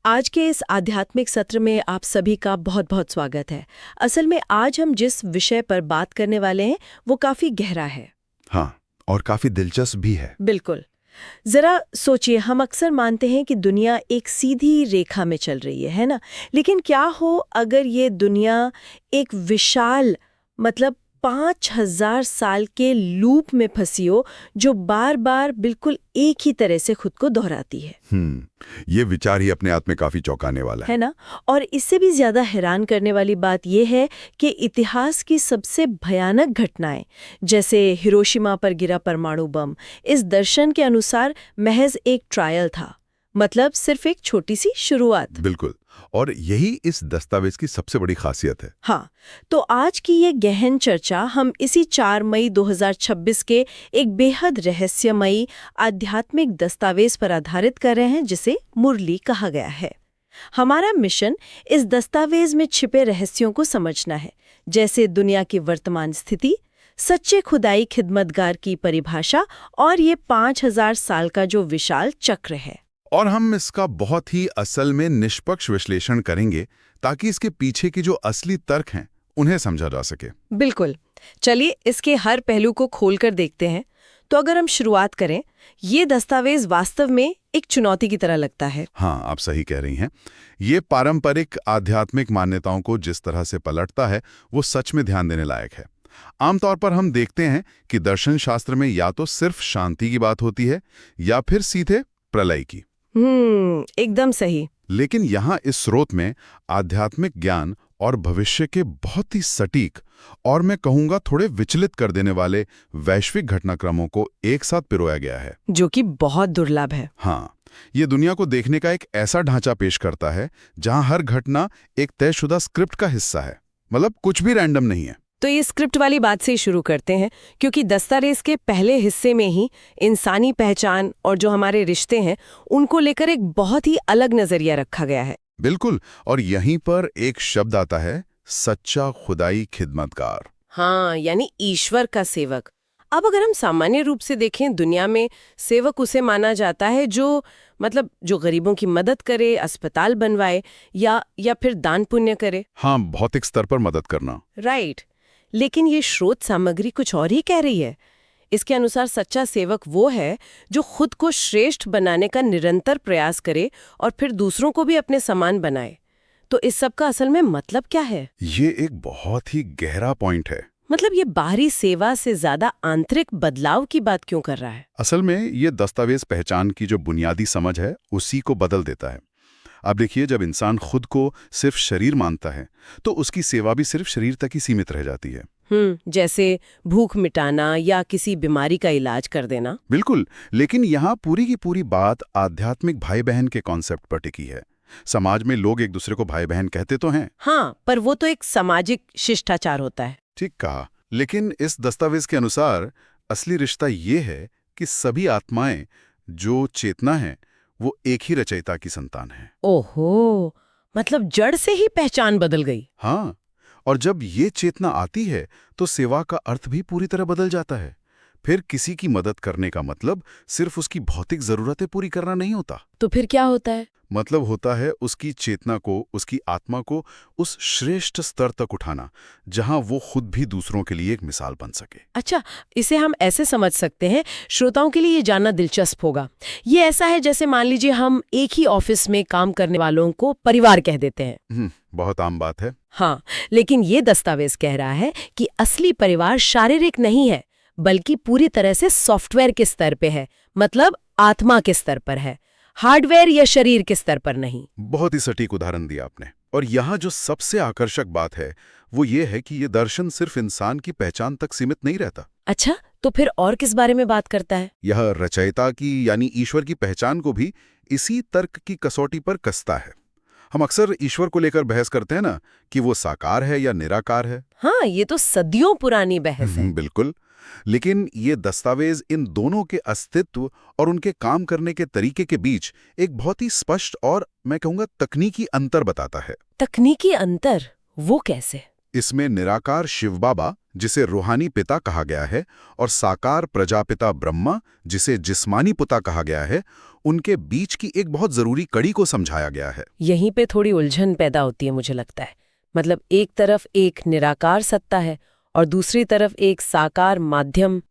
आज के इस आध्यात्मिक सत्र में आप सभी का बहुत बहुत स्वागत है। असल में आज हम जिस विषय पर बात करने वाले हैं वो काफी गहरा है। हाँ, और काफी दिलचस्प भी है। बिल्कुल। जरा सोचिए, हम अक्सर मानते हैं कि दुनिया एक सीधी रेखा में चल रही है ना? लेकिन क्या हो अगर ये दुनिया एक विशाल मतलब 5000 साल के लूप में फंसी हो, जो बार बार बिल्कुल एक ही तरह से खुद को दोहराती है। ये विचार ही अपने आप में काफी चौंकाने वाला है ना? और इससे भी ज्यादा हैरान करने वाली बात यह है कि इतिहास की सबसे भयानक घटनाएं, जैसे हिरोशिमा पर गिरा परमाणु बम, इस दर्शन के अनुसार महज एक ट्रायल था, मतलब सिर्फ एक छोटी सी शुरुआत। बिल्कुल, और यही इस दस्तावेज की सबसे बड़ी खासियत है। हाँ, तो आज की ये गहन चर्चा हम इसी 4 मई 2026 के एक बेहद रहस्यमयी आध्यात्मिक दस्तावेज पर आधारित कर रहे हैं, जिसे मुरली कहा गया है। हमारा मिशन इस दस्तावेज में छिपे रहस्यों को समझना है, जैसे दुनिया की वर्तमान स्थिति, सच्चे खुदाई खिदमतगार की परिभाषा और ये 5000 साल का जो विशाल चक्र है। और हम इसका बहुत ही असल में निष्पक्ष विश्लेषण करेंगे ताकि इसके पीछे की जो असली तर्क हैं उन्हें समझा जा सके। बिल्कुल। चलिए इसके हर पहलू को खोलकर देखते हैं। तो अगर हम शुरुआत करें, ये दस्तावेज वास्तव में एक चुनौती की तरह लगता है। हाँ, आप सही कह रही हैं। ये पारंपरिक आध्यात्मिक मान्यताओं को जिस तरह से पलटता है वो सच में ध्यान देने लायक है। आमतौर पर हम देखते हैं कि दर्शन शास्त्र में या तो सिर्फ शांति की बात होती है या फिर सीधे प्रलय की। एकदम सही। लेकिन यहाँ इस स्रोत में आध्यात्मिक ज्ञान और भविष्य के बहुत ही सटीक और मैं कहूँगा थोड़े विचलित कर देने वाले वैश्विक घटनाक्रमों को एक साथ पिरोया गया है, जो कि बहुत दुर्लभ है। हाँ, ये दुनिया को देखने का एक ऐसा ढांचा पेश करता है जहाँ हर घटना एक तयशुदा स्क्रिप्ट का हिस्सा है, मतलब कुछ भी रैंडम नहीं है। तो ये स्क्रिप्ट वाली बात से ही शुरू करते हैं, क्योंकि दस्तावेज के पहले हिस्से में ही इंसानी पहचान और जो हमारे रिश्ते हैं उनको लेकर एक बहुत ही अलग नजरिया रखा गया है। बिल्कुल, और यहीं पर एक शब्द आता है, सच्चा खुदाई खिदमतगार। हाँ, यानी ईश्वर का सेवक। अब अगर हम सामान्य रूप से देखें, दुनिया में सेवक उसे माना जाता है जो जो गरीबों की मदद करे, अस्पताल बनवाए या फिर दान पुण्य करे। हाँ, भौतिक स्तर पर मदद करना। राइट। लेकिन ये स्रोत सामग्री कुछ और ही कह रही है। इसके अनुसार सच्चा सेवक वो है जो खुद को श्रेष्ठ बनाने का निरंतर प्रयास करे और फिर दूसरों को भी अपने समान बनाए। तो इस सब का असल में मतलब क्या है? ये एक बहुत ही गहरा पॉइंट है। ये बाहरी सेवा से ज्यादा आंतरिक बदलाव की बात क्यों कर रहा है? असल में ये दस्तावेज पहचान की जो बुनियादी समझ है उसी को बदल देता है। अब देखिए, जब इंसान खुद को सिर्फ शरीर मानता है तो उसकी सेवा भी सिर्फ शरीर तक ही सीमित रह जाती है। जैसे भूख मिटाना या किसी बीमारी का इलाज कर देना। बिल्कुल, लेकिन यहाँ पूरी की पूरी बात आध्यात्मिक भाई बहन के कॉन्सेप्ट पर टिकी है। समाज में लोग एक दूसरे को भाई बहन कहते तो हैं। हाँ, पर वो तो एक सामाजिक शिष्टाचार होता है। ठीक कहा, लेकिन इस दस्तावेज के अनुसार असली रिश्ता ये है कि सभी आत्माएं जो चेतना है वो एक ही रचयिता की संतान है। ओहो, जड़ से ही पहचान बदल गई। हाँ, और जब ये चेतना आती है तो सेवा का अर्थ भी पूरी तरह बदल जाता है। फिर किसी की मदद करने का मतलब सिर्फ उसकी भौतिक जरूरतें पूरी करना नहीं होता। तो फिर क्या होता है? मतलब होता है उसकी चेतना को, उसकी आत्मा को उस श्रेष्ठ स्तर तक उठाना जहां वो खुद भी दूसरों के लिए एक मिसाल बन सके। अच्छा, इसे हम ऐसे समझ सकते हैं, श्रोताओं के लिए ये जानना दिलचस्प होगा। ये ऐसा है जैसे मान लीजिए हम एक ही ऑफिस में काम करने वालों को परिवार कह देते हैं। बहुत आम बात है। हाँ, लेकिन ये दस्तावेज कह रहा है कि असली परिवार शारीरिक नहीं है, बल्कि पूरी तरह से सॉफ्टवेयर के स्तर पे है, आत्मा के स्तर पर है, हार्डवेयर या शरीर के स्तर पर नहीं। बहुत ही सटीक उदाहरण दिया आपने। और यहाँ जो सबसे आकर्षक बात है वो ये है कि ये दर्शन सिर्फ इंसान की पहचान तक सीमित नहीं रहता। अच्छा, तो फिर और किस बारे में बात करता है? यह रचयिता की यानी ईश्वर की पहचान को भी इसी तर्क की कसौटी पर कसता है। हम अक्सर ईश्वर को लेकर बहस करते हैं ना कि वो साकार है या निराकार है। हाँ, ये तो सदियों पुरानी बहस है। बिल्कुल, लेकिन ये दस्तावेज इन दोनों के अस्तित्व और उनके काम करने के तरीके के बीच एक बहुत ही स्पष्ट और मैं कहूँगा तकनीकी अंतर बताता है। तकनीकी अंतर? वो कैसे? इसमें निराकार शिव बाबा, जिसे रूहानी पिता कहा गया है, और साकार प्रजापिता ब्रह्मा, जिसे जिस्मानी पिता कहा गया है, उनके बीच की एक बहुत जरूरी कड़ी को समझाया गया है। यहीं पे थोड़ी उलझन पैदा होती है मुझे लगता है। मतलब एक तरफ एक निराकार सत्ता है और दूसरी तरफ एक साकार माध्यम।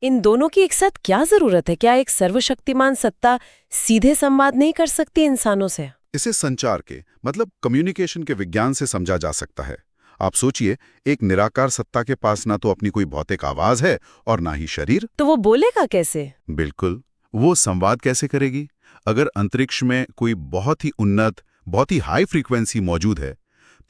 इन दोनों की एक साथ क्या जरूरत है? क्या एक सर्वशक्तिमान सत्ता सीधे संवाद नहीं कर सकती इंसानों से? इसे संचार के मतलब कम्युनिकेशन के विज्ञान से समझा जा सकता है। आप सोचिए, एक निराकार सत्ता के पास ना तो अपनी कोई भौतिक आवाज है और ना ही शरीर। तो वो बोलेगा कैसे? बिल्कुल, वो संवाद कैसे करेगी? अगर अंतरिक्ष में कोई बहुत ही उन्नत, बहुत ही हाई फ्रीक्वेंसी मौजूद है,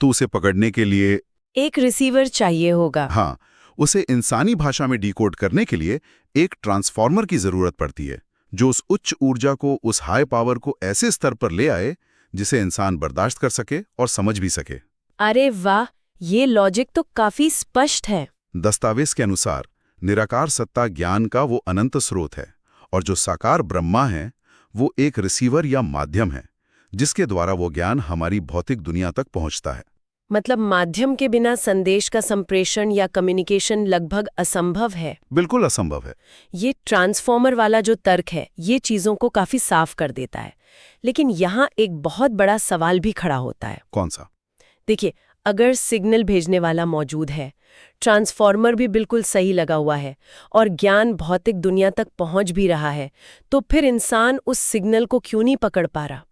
तो उसे पकड़ने के लिए एक रिसीवर चाहिए होगा। हाँ, उसे इंसानी भाषा में डिकोड करने के लिए एक ट्रांसफॉर्मर की जरूरत पड़ती है, जो उस उच्च ऊर्जा को, उस हाई पावर को ऐसे स्तर पर ले आए जिसे इंसान बर्दाश्त कर सके और समझ भी सके। अरे वाह, ये लॉजिक तो काफी स्पष्ट है। दस्तावेज के अनुसार निराकार सत्ता ज्ञान का वो अनंत स्रोत है, और जो साकार ब्रह्मा है वो एक रिसीवर या माध्यम है, जिसके द्वारा वो ज्ञान हमारी भौतिक दुनिया तक पहुंचता है। मतलब माध्यम के बिना संदेश का संप्रेषण या कम्युनिकेशन लगभग असंभव है। बिल्कुल असंभव है। ये ट्रांसफॉर्मर वाला जो तर्क है, ये चीजों को काफी साफ कर देता है। लेकिन यहाँ एक बहुत बड़ा सवाल भी खड़ा होता है। कौन सा? देखिए, अगर सिग्नल भेजने वाला मौजूद है, ट्रांसफॉर्मर भी बिल्कुल सही लगा हुआ है और ज्ञान भौतिक दुनिया तक पहुंच भी रहा है, तो फिर इंसान उस सिग्नल को क्यों नहीं पकड़ पा रहा?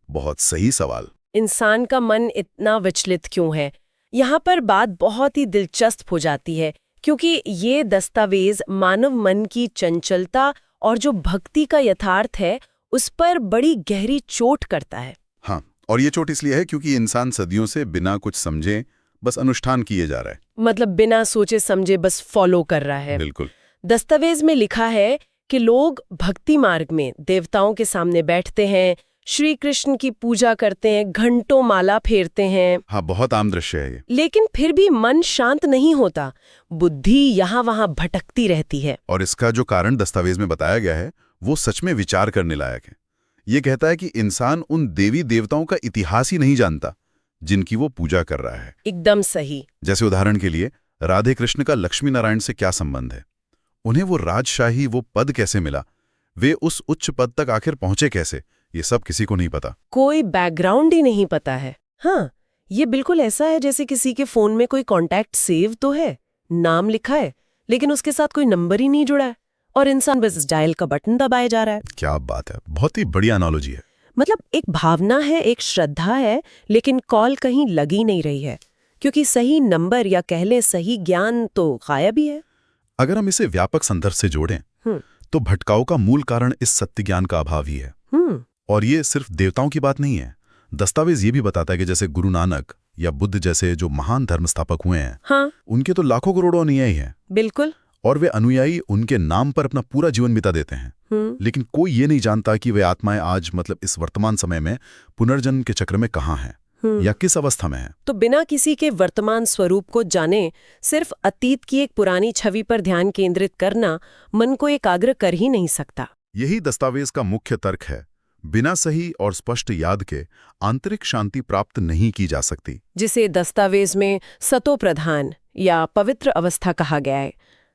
बहुत सही सवाल। इंसान का मन इतना विचलित क्यों है? यहाँ पर बात बहुत ही दिलचस्प हो जाती है, क्योंकि ये दस्तावेज मानव मन की चंचलता और जो भक्ति का यथार्थ है, उस पर बड़ी गहरी चोट करता है। हाँ, और ये चोट इसलिए है क्योंकि इंसान सदियों से बिना कुछ समझे बस अनुष्ठान किए जा रहा है। मतलब बिना सोचे समझे बस फॉलो कर रहा है। बिल्कुल। दस्तावेज में लिखा है कि लोग भक्ति मार्ग में देवताओं के सामने बैठते हैं, श्री कृष्ण की पूजा करते हैं, घंटों माला फेरते हैं। हाँ, बहुत आम दृश्य है ये। लेकिन फिर भी मन शांत नहीं होता, बुद्धि यहाँ वहाँ भटकती रहती है। और इसका जो कारण दस्तावेज में बताया गया है वो सच में विचार करने लायक है। ये कहता है कि इंसान उन देवी देवताओं का इतिहास ही नहीं जानता जिनकी वो पूजा कर रहा है। एकदम सही। जैसे उदाहरण के लिए, राधे कृष्ण का लक्ष्मी नारायण से क्या संबंध है? उन्हें वो राजशाही, वो पद कैसे मिला? वे उस उच्च पद तक आखिर पहुंचे कैसे? ये सब किसी को नहीं पता। कोई बैकग्राउंड ही नहीं पता है। हाँ, ये बिल्कुल ऐसा है जैसे किसी के फोन में कोई कॉन्टैक्ट सेव तो है, नाम लिखा है, लेकिन उसके साथ कोई नंबर ही नहीं जुड़ा है और इंसान बस डायल का बटन दबाए जा रहा है। क्या बात है, बहुत ही बढ़िया एनालॉजी है। मतलब एक भावना है, एक श्रद्धा है, लेकिन कॉल कहीं लगी नहीं रही है, क्योंकि सही नंबर या कह लें सही ज्ञान तो गायब ही है। अगर हम इसे व्यापक संदर्भ से जोड़ें तो भटकाव का मूल कारण इस सत्य ज्ञान का अभाव ही है। और ये सिर्फ देवताओं की बात नहीं है। दस्तावेज ये भी बताता है कि जैसे गुरु नानक या बुद्ध जैसे जो महान धर्म स्थापक हुए हैं, हाँ, उनके तो लाखों करोड़ों अनुयायी हैं। बिल्कुल। और वे अनुयायी उनके नाम पर अपना पूरा जीवन बिता देते हैं। लेकिन कोई ये नहीं जानता कि वे आत्माएं आज, मतलब इस वर्तमान समय में, पुनर्जन्म के चक्र में कहाँ हैं या किस अवस्था में हैं। तो बिना किसी के वर्तमान स्वरूप को जाने सिर्फ अतीत की एक पुरानी छवि पर ध्यान केंद्रित करना मन को एकाग्र कर ही नहीं सकता। यही दस्तावेज का मुख्य तर्क है। बिना सही और स्पष्ट याद के आंतरिक शांति प्राप्त नहीं की जा सकती, जिसे दस्तावेज में सतो प्रधान या पवित्र अवस्था कहा गया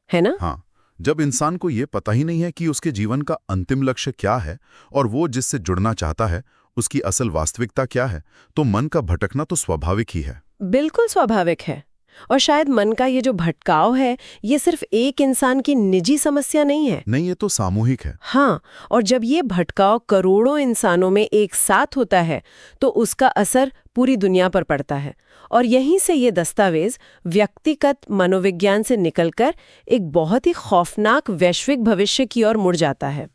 है ना? हाँ, जब इंसान को ये पता ही नहीं है कि उसके जीवन का अंतिम लक्ष्य क्या है और वो जिससे जुड़ना चाहता है उसकी असल वास्तविकता क्या है, तो मन का भटकना तो स्वाभाविक ही है। बिल्कुल स्वाभाविक है। और शायद मन का ये जो भटकाव है, ये सिर्फ एक इंसान की निजी समस्या नहीं है। नहीं, ये तो सामूहिक है। हाँ, और जब ये भटकाव करोड़ों इंसानों में एक साथ होता है तो उसका असर पूरी दुनिया पर पड़ता है। और यहीं से ये दस्तावेज व्यक्तिगत मनोविज्ञान से निकलकर एक बहुत ही खौफनाक वैश्विक भविष्य की ओर मुड़ जाता है।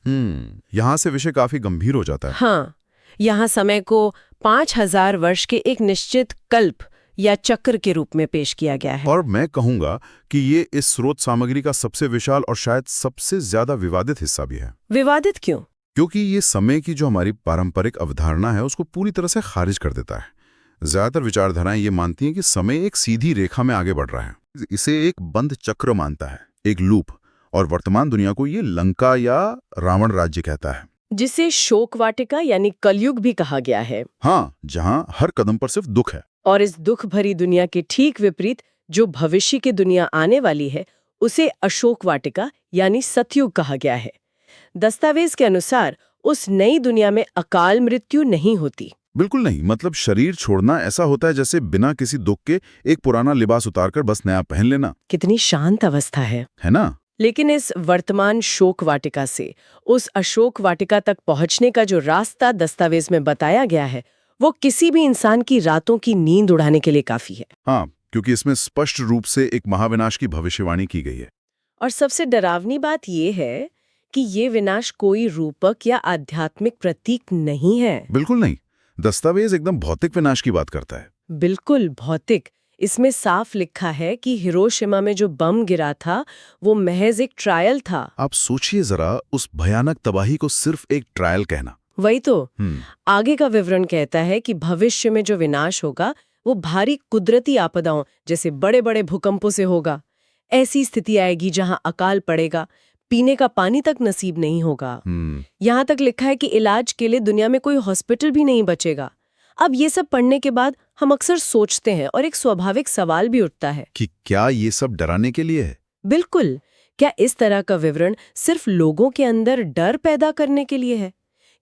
यहाँ से विषय काफी गंभीर हो जाता है। हाँ, यहाँ समय को 5000 वर्ष के एक निश्चित कल्प या चक्र के रूप में पेश किया गया है। और मैं कहूंगा कि ये इस स्रोत सामग्री का सबसे विशाल और शायद सबसे ज्यादा विवादित हिस्सा भी है। विवादित क्यों? क्योंकि ये समय की जो हमारी पारंपरिक अवधारणा है उसको पूरी तरह से खारिज कर देता है। ज्यादातर विचारधाराएं ये मानती हैं कि समय एक सीधी रेखा में आगे बढ़ रहा है। इसे एक बंद चक्र मानता है, एक लूप, और वर्तमान दुनिया को ये लंका या रावण राज्य कहता है, जिसे शोक वाटिका यानी कलयुग भी कहा गया है। हाँ, जहां हर कदम पर सिर्फ दुख है। और इस दुख भरी दुनिया के ठीक विपरीत जो भविष्य की दुनिया आने वाली है उसे अशोक वाटिका यानी सतयुग कहा गया है। दस्तावेज के अनुसार उस नई दुनिया में अकाल मृत्यु नहीं होती। बिल्कुल नहीं, मतलब शरीर छोड़ना ऐसा होता है जैसे बिना किसी दुख के एक पुराना लिबास उतारकर बस नया पहन लेना। कितनी शांत अवस्था है ना? लेकिन इस वर्तमान शोक वाटिका से उस अशोक वाटिका तक पहुंचने का जो रास्ता दस्तावेज में बताया गया है वो किसी भी इंसान की रातों की नींद उड़ाने के लिए काफी है। हाँ, क्योंकि इसमें स्पष्ट रूप से एक महाविनाश की भविष्यवाणी की गई है। और सबसे डरावनी बात यह है कि ये विनाश कोई रूपक या आध्यात्मिक प्रतीक नहीं है। बिल्कुल नहीं, दस्तावेज एकदम भौतिक विनाश की बात करता है। बिल्कुल भौतिक। इसमें साफ लिखा है कि हिरोशिमा में जो बम गिरा था वो महज एक ट्रायल था। आप सोचिए जरा, उस भयानक तबाही को सिर्फ एक ट्रायल कहना। वही तो। आगे का विवरण कहता है कि भविष्य में जो विनाश होगा वो भारी कुदरती आपदाओं जैसे बड़े बड़े भूकंपों से होगा। ऐसी स्थिति आएगी जहां अकाल पड़ेगा, पीने का पानी तक नसीब नहीं होगा। यहाँ तक लिखा है कि इलाज के लिए दुनिया में कोई हॉस्पिटल भी नहीं बचेगा। अब ये सब पढ़ने के बाद हम अक्सर सोचते हैं और एक स्वाभाविक सवाल भी उठता है कि क्या ये सब डराने के लिए है? बिल्कुल। क्या इस तरह का विवरण सिर्फ लोगों के अंदर डर पैदा करने के लिए है?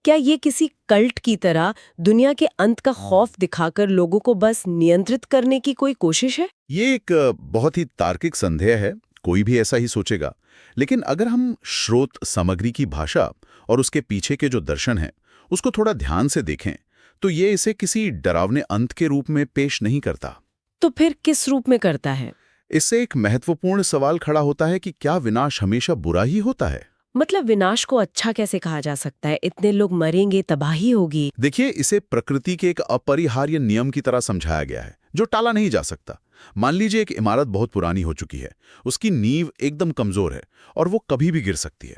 क्या ये किसी कल्ट की तरह दुनिया के अंत का खौफ दिखाकर लोगों को बस नियंत्रित करने की कोई कोशिश है? ये एक बहुत ही तार्किक संदेह है, कोई भी ऐसा ही सोचेगा। लेकिन अगर हम स्रोत सामग्री की भाषा और उसके पीछे के जो दर्शन हैं उसको थोड़ा ध्यान से देखें तो ये इसे किसी डरावने अंत के रूप में पेश नहीं करता। तो फिर किस रूप में करता है? इससे एक महत्वपूर्ण सवाल खड़ा होता है कि क्या विनाश हमेशा बुरा ही होता है? मतलब विनाश को अच्छा कैसे कहा जा सकता है? इतने लोग मरेंगे, तबाही होगी। देखिए, इसे प्रकृति के एक अपरिहार्य नियम की तरह समझाया गया है जो टाला नहीं जा सकता। मान लीजिए एक इमारत बहुत पुरानी हो चुकी है, उसकी नींव एकदम कमजोर है और वो कभी भी गिर सकती है।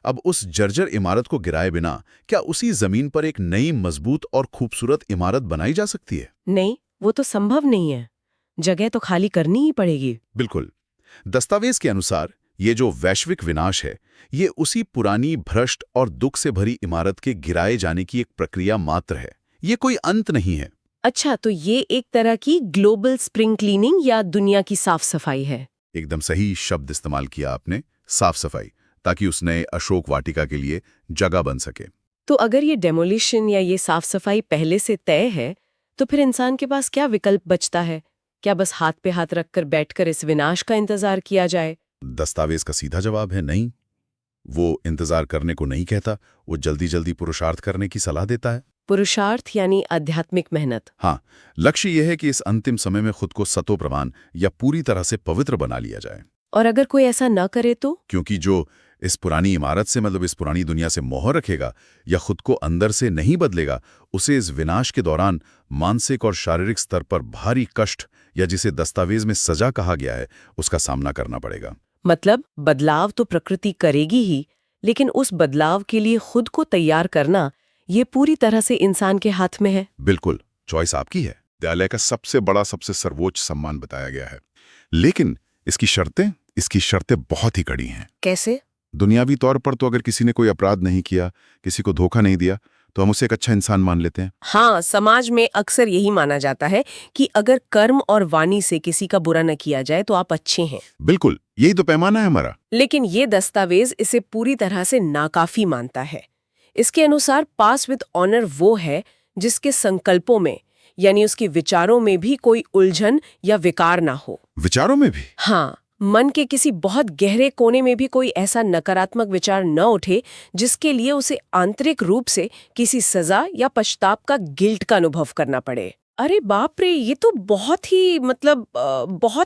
अब उस जर्जर इमारत को गिराए बिना क्या उसी जमीन पर एक नई मजबूत और खूबसूरत इमारत बनाई जा सकती है? नहीं, वो तो संभव नहीं है। जगह तो खाली करनी ही पड़ेगी। बिल्कुल। दस्तावेज के अनुसार ये जो वैश्विक विनाश है ये उसी पुरानी भ्रष्ट और दुख से भरी इमारत के गिराए जाने की एक प्रक्रिया मात्र है। ये कोई अंत नहीं है। अच्छा, तो ये एक तरह की ग्लोबल स्प्रिंग क्लीनिंग या दुनिया की साफ सफाई है। एकदम सही शब्द इस्तेमाल किया आपने, साफ सफाई, ताकि उस नए अशोक वाटिका के लिए जगह बन सके। तो अगर ये डेमोलिशन या ये साफ सफाई पहले से तय है तो फिर इंसान के पास क्या विकल्प बचता है? क्या बस हाथ पे हाथ रखकर बैठकर इस विनाश का इंतजार किया जाए? दस्तावेज का सीधा जवाब है नहीं। वो इंतजार करने को नहीं कहता, वो जल्दी जल्दी पुरुषार्थ करने की सलाह देता है। पुरुषार्थ यानी आध्यात्मिक मेहनत। हाँ, लक्ष्य यह है कि इस अंतिम समय में खुद को सतोप्रवान या पूरी तरह से पवित्र बना लिया जाए। और अगर कोई ऐसा न करे तो? क्योंकि जो इस पुरानी इमारत से मतलब इस पुरानी दुनिया से मोह रखेगा या खुद को अंदर से नहीं बदलेगा, उसे इस विनाश के दौरान मानसिक और शारीरिक स्तर पर भारी कष्ट या जिसे दस्तावेज में सजा कहा गया है उसका सामना करना पड़ेगा। मतलब बदलाव तो प्रकृति करेगी ही, लेकिन उस बदलाव के लिए खुद को तैयार करना ये पूरी तरह से इंसान के हाथ में है। बिल्कुल, चॉइस आपकी है। न्यायालय का सबसे बड़ा, सबसे सर्वोच्च सम्मान बताया गया है, लेकिन इसकी शर्तें बहुत ही कड़ी हैं। कैसे? दुनियावी तौर पर तो अगर किसी ने कोई अपराध नहीं किया, किसी को धोखा नहीं दिया, तो हम उसे एक अच्छा इंसान मान लेते हैं। हाँ, समाज में अक्सर यही माना जाता है कि अगर कर्म और वाणी से किसी का बुरा न किया जाए तो आप अच्छे हैं। बिल्कुल, यही तो पैमाना है हमारा। लेकिन ये दस्तावेज इसे पूरी तरह से नाकाफी मानता है। इसके अनुसार पास विद ऑनर वो है जिसके संकल्पों में यानी उसके विचारों में भी कोई उलझन या विकार ना हो। विचारों में भी? हाँ, मन के किसी बहुत गहरे कोने में भी कोई ऐसा नकारात्मक विचार न उठे जिसके लिए उसे आंतरिक रूप से किसी सजा या पश्चाताप का गिल्ट का अनुभव करना पड़े। अरे बाप रे, ये तो बहुत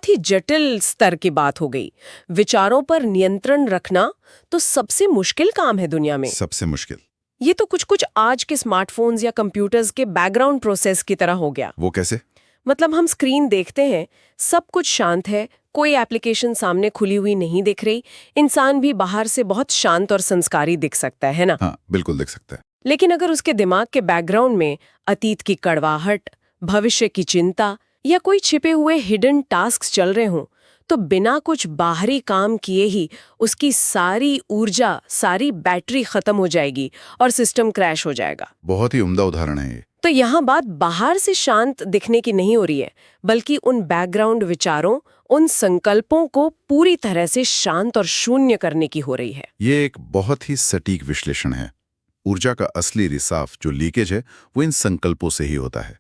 ही जटिल स्तर की बात हो गई। विचारों पर नियंत्रण रखना तो सबसे मुश्किल काम है दुनिया में। सबसे मुश्किल। ये तो कुछ आज के स्मार्टफोन्स या कंप्यूटर्स के बैकग्राउंड प्रोसेस की तरह हो गया। वो कैसे? मतलब हम स्क्रीन देखते हैं, सब कुछ शांत है, कोई एप्लीकेशन सामने खुली हुई नहीं दिख रही, इंसान भी बाहर से बहुत शांत और संस्कारी दिख सकता है ना? हाँ, बिल्कुल दिख सकता है। लेकिन अगर उसके दिमाग के बैकग्राउंड में अतीत की कड़वाहट, भविष्य की चिंता या कोई छिपे हुए हिडन टास्क चल रहे हों, तो बिना कुछ बाहरी काम किए ही उसकी सारी ऊर्जा, सारी बैटरी खत्म हो जाएगी और सिस्टम क्रैश हो जाएगा। बहुत ही उम्दा उदाहरण है ये। तो यहाँ बात बाहर से शांत दिखने की नहीं हो रही है, बल्कि उन बैकग्राउंड विचारों, उन संकल्पों को पूरी तरह से शांत और शून्य करने की हो रही है। ये एक बहुत ही सटीक विश्लेषण है। ऊर्जा का असली रिसाव, जो लीकेज है, वो इन संकल्पों से ही होता है।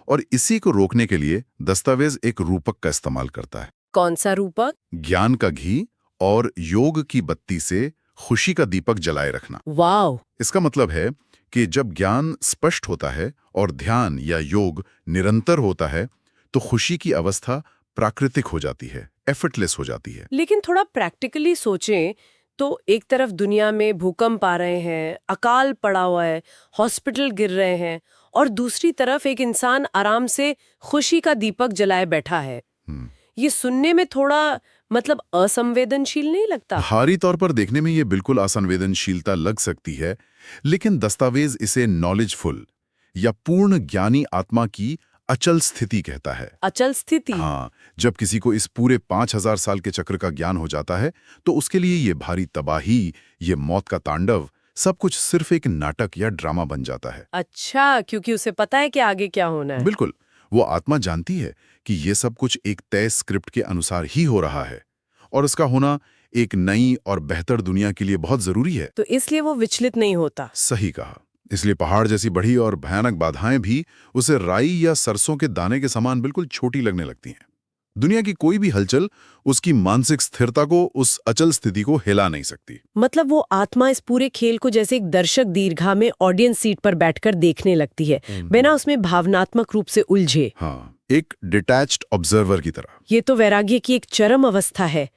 और इसी को रोकने के लिए दस्तावेज एक रूपक का इस्तेमाल करता है। कौन सा रूपक? ज्ञान का घी और योग की बत्ती से खुशी का दीपक जलाए रखना। वाव! इसका मतलब है कि जब ज्ञान स्पष्ट होता है और ध्यान या योग निरंतर होता है, तो खुशी की अवस्था प्राकृतिक हो जाती है, एफर्टलेस हो जाती है। लेकिन थोड़ा प्रैक्टिकली सोचें तो एक तरफ दुनिया में भूकंप आ रहे हैं, अकाल पड़ा हुआ है, हॉस्पिटल गिर रहे हैं, और दूसरी तरफ एक इंसान आराम से खुशी का दीपक जलाए बैठा है। ये सुनने में थोड़ा मतलब असंवेदनशील नहीं लगता? बाहरी तौर पर देखने में ये बिल्कुल असंवेदनशीलता लग सकती है, लेकिन दस्तावेज इसे नॉलेजफुल या पूर्ण ज्ञानी आत्मा की अचल स्थिति कहता है। अचल स्थिति? हाँ, जब किसी को इस पूरे 5000 साल के चक्र का ज्ञान हो जाता है, तो उसके लिए ये भारी तबाही, ये मौत का तांडव, सब कुछ सिर्फ एक नाटक या ड्रामा बन जाता है। अच्छा, क्योंकि उसे पता है कि आगे क्या होना है। बिल्कुल, वो आत्मा जानती है कि ये सब कुछ एक तय स्क्रिप्ट के अनुसार ही हो रहा है, और उसका होना एक नई और बेहतर दुनिया के लिए बहुत जरूरी है। तो इसलिए वो विचलित नहीं होता। सही कहा। इसलिए पहाड़ जैसी बड़ी और भयानक बाधाएं भी उसे राई या सरसों के दाने के समान बिल्कुल छोटी लगने लगती हैं। दुनिया की कोई भी हलचल उसकी मानसिक स्थिरता को, उस अचल स्थिति को हिला नहीं सकती। मतलब वो आत्मा इस पूरे खेल को जैसे एक दर्शक दीर्घा में ऑडियंस सीट पर बैठकर देखने लगती है, बिना उसमें भावनात्मक रूप से उलझे। हाँ, एक डिटैच्ड ऑब्जर्वर की तरह। ये तो वैराग्य की एक चरम अवस्था है।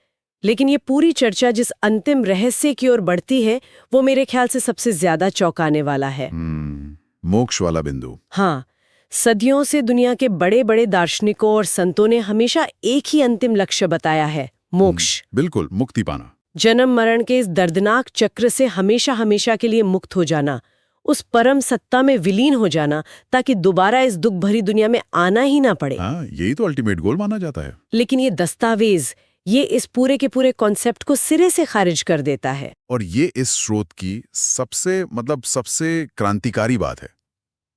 लेकिन ये पूरी चर्चा जिस अंतिम रहस्य की ओर बढ़ती है, वो मेरे ख्याल से सबसे ज्यादा चौंकाने वाला है। मोक्ष वाला बिंदु। हाँ, सदियों से दुनिया के बड़े बड़े दार्शनिकों और संतों ने हमेशा एक ही अंतिम लक्ष्य बताया है, मोक्ष। बिल्कुल, मुक्ति पाना। जन्म मरण के इस दर्दनाक चक्र से हमेशा हमेशा के लिए मुक्त हो जाना, उस परम सत्ता में विलीन हो जाना, ताकि दोबारा इस दुख भरी दुनिया में आना ही ना पड़े। हाँ, यही तो अल्टीमेट गोल माना जाता है। लेकिन ये दस्तावेज, ये इस पूरे के पूरे कॉन्सेप्ट को सिरे से खारिज कर देता है। और ये इस स्रोत की सबसे क्रांतिकारी बात है।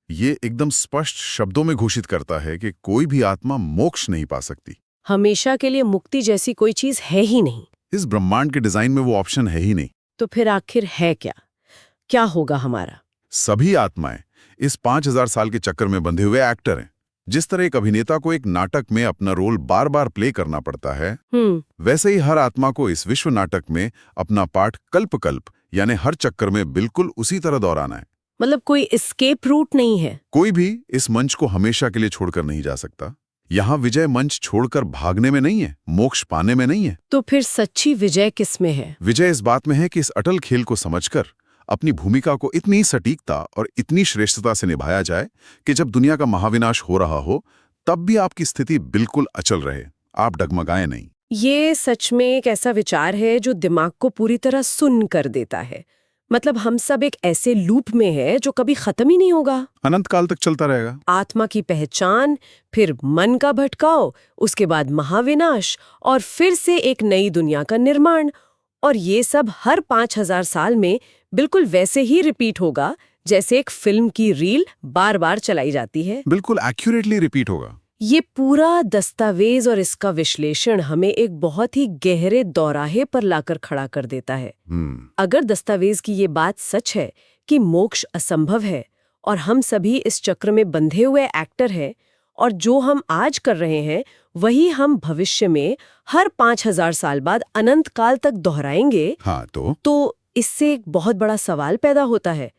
ये एकदम स्पष्ट शब्दों में घोषित करता है कि कोई भी आत्मा मोक्ष नहीं पा सकती। हमेशा के लिए मुक्ति जैसी कोई चीज है ही नहीं। इस ब्रह्मांड के डिजाइन में वो ऑप्शन है ही नहीं। तो फिर आखिर है क्या? क्या होगा हमारा? सभी आत्माएं इस 5000 साल के चक्कर में बंधे हुए एक्टर हैं। जिस तरह एक अभिनेता को एक नाटक में अपना रोल बार बार प्ले करना पड़ता है, वैसे ही हर आत्मा को इस विश्व नाटक में अपना पार्ट कल्प यानी हर चक्कर में बिल्कुल उसी तरह दोहराना है। मतलब कोई एस्केप रूट नहीं है। कोई भी इस मंच को हमेशा के लिए छोड़कर नहीं जा सकता। यहाँ विजय मंच छोड़कर भागने में नहीं है, मोक्ष पाने में नहीं है। तो फिर सच्ची विजय किस में है? विजय इस बात में है कि इस अटल खेल को समझकर अपनी भूमिका को इतनी सटीकता और इतनी श्रेष्ठता से निभाया जाए कि जब दुनिया का महाविनाश हो रहा हो, तब भी आपकी स्थिति बिल्कुल अचल रहे, आप डगमगाएं नहीं। ये सच में एक ऐसा विचार है जो दिमाग को पूरी तरह सुन्न कर देता है। मतलब हम सब एक ऐसे लूप में है जो कभी खत्म ही नहीं होगा, अनंत काल तक चलता रहेगा। आत्मा की पहचान, फिर मन का भटकाव, उसके बाद महाविनाश, और फिर से एक नई दुनिया का निर्माण। और ये सब हर 5000 साल में बिल्कुल वैसे ही रिपीट होगा जैसे एक फिल्म की रील बार बार चलाई जाती है। बिल्कुल एक्यूरेटली रिपीट होगा। ये पूरा दस्तावेज और इसका विश्लेषण हमें एक बहुत ही गहरे दौराहे पर लाकर खड़ा कर देता है। अगर दस्तावेज की ये बात सच है कि मोक्ष असंभव है और हम सभी इस चक्र में बंधे हुए एक्टर हैं, और जो हम आज कर रहे हैं वही हम भविष्य में हर 5000 साल बाद अनंत काल तक दोहराएंगे, हाँ, तो इससे एक बहुत बड़ा सवाल पैदा होता है।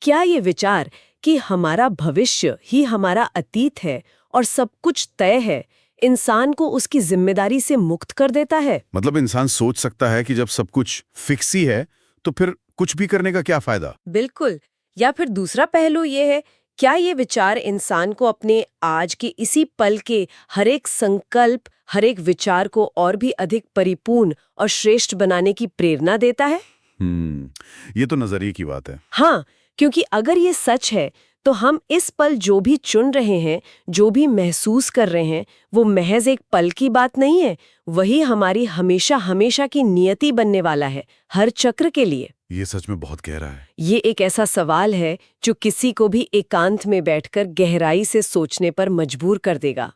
क्या ये विचार कि हमारा भविष्य ही हमारा अतीत है और सब कुछ तय है, इंसान को उसकी जिम्मेदारी से मुक्त कर देता है? मतलब इंसान सोच सकता है कि जब सब कुछ फिक्स ही है तो फिर कुछ भी करने का क्या फायदा? बिल्कुल। या फिर दूसरा पहलू ये है, क्या ये विचार इंसान को अपने आज के इसी पल के हर एक संकल्प, हर एक विचार को और भी अधिक परिपूर्ण और श्रेष्ठ बनाने की प्रेरणा देता है? ये तो नजरिए की बात है। हाँ, क्योंकि अगर ये सच है तो हम इस पल जो भी चुन रहे हैं, जो भी महसूस कर रहे हैं, वो महज एक पल की बात नहीं है, वही हमारी हमेशा हमेशा की नियति बनने वाला है, हर चक्र के लिए। ये सच में बहुत गहरा है। ये एक ऐसा सवाल है जो किसी को भी एकांत में बैठकर गहराई से सोचने पर मजबूर कर देगा।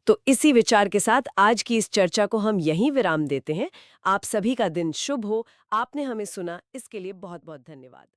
तो इसी विचार के साथ आज की इस चर्चा को हम यहीं विराम देते हैं। आप सभी का दिन शुभ हो। आपने हमें सुना, इसके लिए बहुत बहुत धन्यवाद।